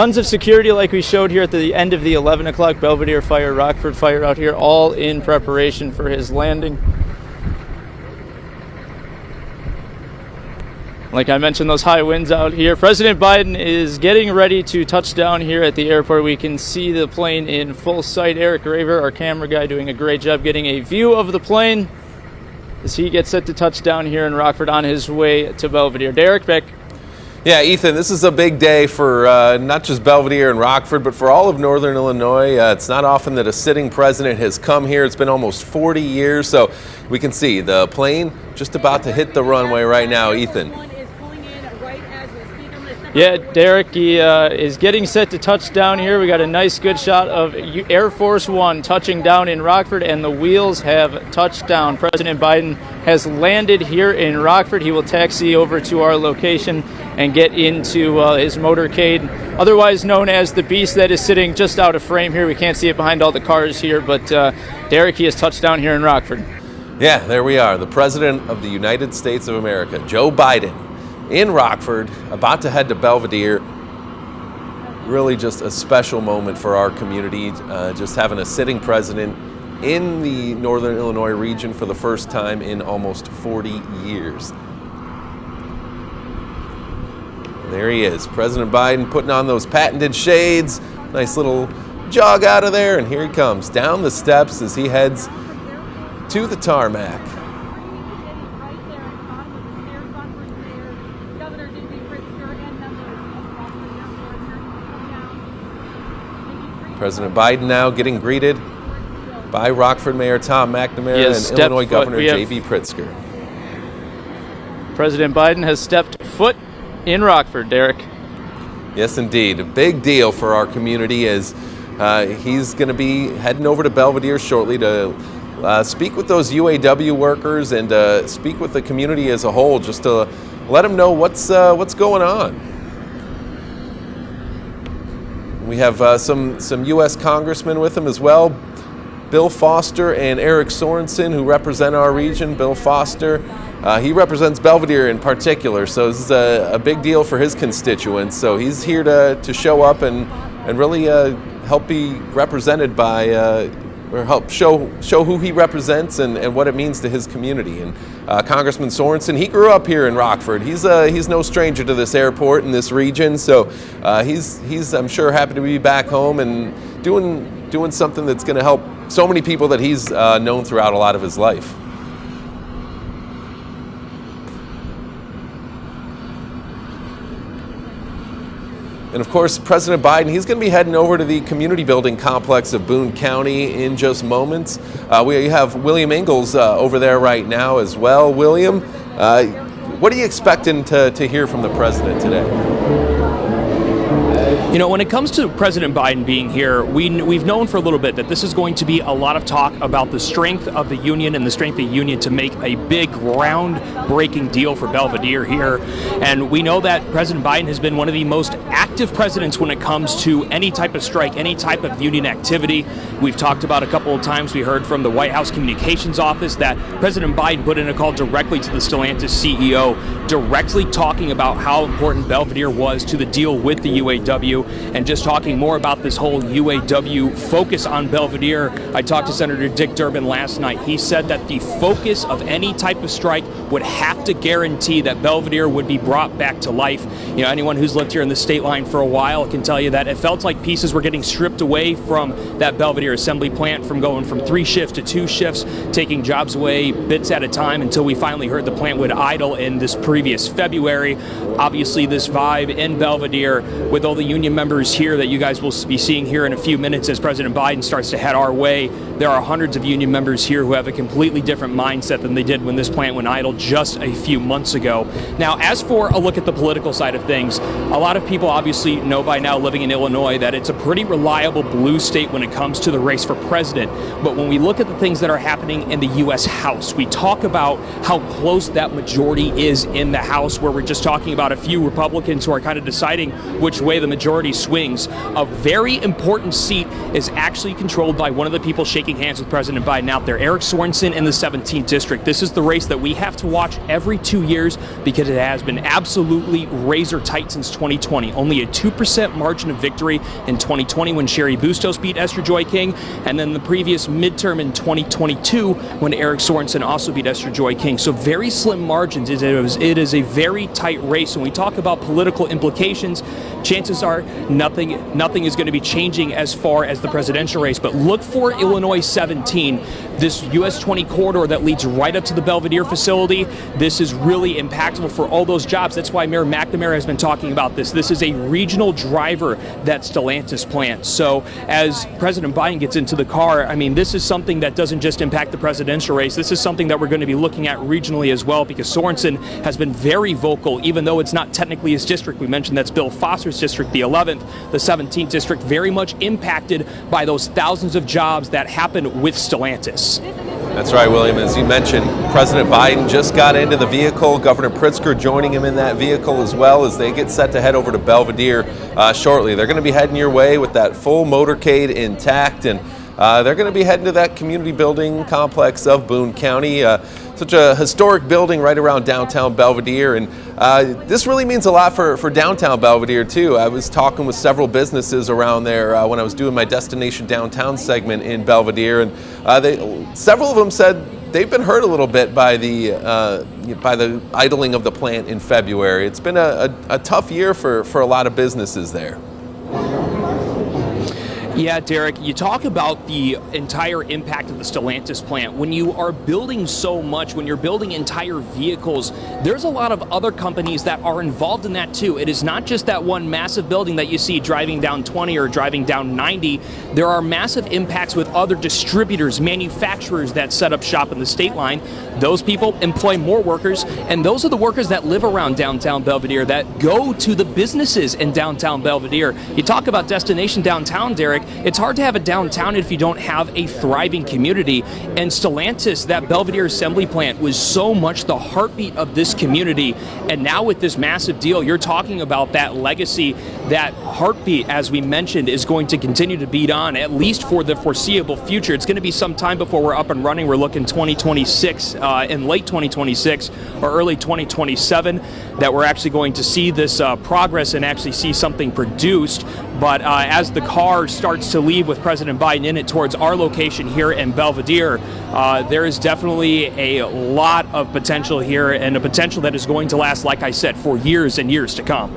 Tons of security like we showed here at the end of the 11 o'clock Belvedere fire, Rockford fire out here, all in preparation for his landing. Like I mentioned, those high winds out here. President Biden is getting ready to touch down here at the airport. We can see the plane in full sight. Eric Graver, our camera guy, doing a great job getting a view of the plane as he gets set to touch down here in Rockford on his way to Belvedere. Derek, back. Yeah, Ethan, this is a big day for not just Belvedere and Rockford, but for all of Northern Illinois. It's not often that a sitting president has come here. It's been almost 40 years, so we can see the plane just about to hit the runway right now, Ethan. Yeah, Derek, he is getting set to touch down here. We got a nice good shot of Air Force One touching down in Rockford, and the wheels have touched down. President Biden has landed here in Rockford. He will taxi over to our location and get into his motorcade, otherwise known as the Beast, that is sitting just out of frame here. We can't see it behind all the cars here, but Derek, he has touched down here in Rockford. Yeah, there we are. The President of the United States of America, Joe Biden, in Rockford, about to head to Belvedere. Really just a special moment for our community, just having a sitting president in the Northern Illinois region for the first time in almost 40 years. There he is, President Biden putting on those patented shades, nice little jog out of there, and here he comes down the steps as he heads to the tarmac. President Biden now getting greeted by Rockford Mayor Tom McNamara and Illinois Governor J.B. Pritzker. President Biden has stepped foot in Rockford, Derek. Yes, indeed. A big deal for our community as he's going to be heading over to Belvedere shortly to speak with those UAW workers and speak with the community as a whole, just to let them know what's going on. We have some U.S. congressmen with him as well, Bill Foster and Eric Sorensen, who represent our region. Bill Foster, he represents Belvedere in particular, so this is a big deal for his constituents. So he's here to show up and really help be represented by, or help show who he represents and what it means to his community. And Congressman Sorensen, he grew up here in Rockford. He's no stranger to this airport and this region, so he's I'm sure happy to be back home and doing something that's going to help so many people that he's known throughout a lot of his life. And of course, President Biden, he's going to be heading over to the community building complex of Boone County in just moments. We have William Ingalls over there right now as well. William, what are you expecting to hear from the president today? You know, when it comes to President Biden being here, we've known for a little bit that this is going to be a lot of talk about the strength of the union and the strength of the union to make a big ground-breaking deal for Belvedere here. And we know that President Biden has been one of the most active presidents when it comes to any type of strike, any type of union activity. We've talked about a couple of times, we heard from the White House Communications Office that President Biden put in a call directly to the Stellantis CEO, directly talking about how important Belvedere was to the deal with the UAW, and just talking more about this whole UAW focus on Belvedere. I talked to Senator Dick Durbin last night. He said that the focus of any type of strike would have to guarantee that Belvedere would be brought back to life. You know, anyone who's lived here in the Stateline for a while can tell you that it felt like pieces were getting stripped away from that Belvedere assembly plant, from going from 3 shifts to 2 shifts, taking jobs away bits at a time until we finally heard the plant would idle in this previous February. Obviously, this vibe in Belvedere with all the union members here that you guys will be seeing here in a few minutes as President Biden starts to head our way. There are hundreds of union members here who have a completely different mindset than they did when this plant went idle just a few months ago. Now, as for a look at the political side of things, a lot of people obviously know by now living in Illinois that it's a pretty reliable blue state when it comes to the race for president. But when we look at the things that are happening in the U.S. House, we talk about how close that majority is in the House, where we're just talking about a few Republicans who are kind of deciding which way the majority swings. A very important seat is actually controlled by one of the people shaking hands with President Biden out there, Eric Sorensen in the 17th district. This is the race that we have to watch every 2 years because it has been absolutely razor tight since 2020. Only a 2% margin of victory in 2020 when Sherry Bustos beat Esther Joy King, and then the previous midterm in 2022 when Eric Sorensen also beat Esther Joy King. So very slim margins. It is a very tight race. When we talk about political implications, chances are nothing is going to be changing as far as the presidential race. But look for Illinois 17, this US 20 corridor that leads right up to the Belvedere facility. This is really impactful for all those jobs. That's why Mayor McNamara has been talking about this. This is a regional driver, that Stellantis plant. So as President Biden gets into the car, I mean, this is something that doesn't just impact the presidential race. This is something that we're going to be looking at regionally as well, because Sorensen has been very vocal, even though it's not technically his district. We mentioned that's Bill Foster's district, the 11th, the 17th district, very much impacted by those thousands of jobs that happened with Stellantis. That's right, William. As you mentioned, President Biden just got into the vehicle. Governor Pritzker joining him in that vehicle as well, as they get set to head over to Belvedere shortly. They're going to be heading your way with that full motorcade intact, and they're going to be heading to that community building complex of Boone County. Such a historic building right around downtown Belvedere, and this really means a lot for downtown Belvedere too. I was talking with several businesses around there when I was doing my Destination Downtown segment in Belvedere, and several of them said they've been hurt a little bit by the idling of the plant in February. It's been a tough year for a lot of businesses there. Yeah, Derek, you talk about the entire impact of the Stellantis plant. When you are building so much, when you're building entire vehicles, there's a lot of other companies that are involved in that too. It is not just that one massive building that you see driving down 20 or driving down 90. There are massive impacts with other distributors, manufacturers that set up shop in the Stateline. Those people employ more workers, and those are the workers that live around downtown Belvedere, that go to the businesses in downtown Belvedere. You talk about Destination Downtown, Derek. It's hard to have a downtown if you don't have a thriving community. And Stellantis, that Belvedere assembly plant, was so much the heartbeat of this community. And now with this massive deal, you're talking about that legacy, that heartbeat, as we mentioned, is going to continue to beat on, at least for the foreseeable future. It's going to be some time before we're up and running. We're looking 2026, in late 2026 or early 2027, that we're actually going to see this progress and actually see something produced. But as the car starts to leave with President Biden in it towards our location here in Belvedere, there is definitely a lot of potential here, and a potential that is going to last, like I said, for years and years to come.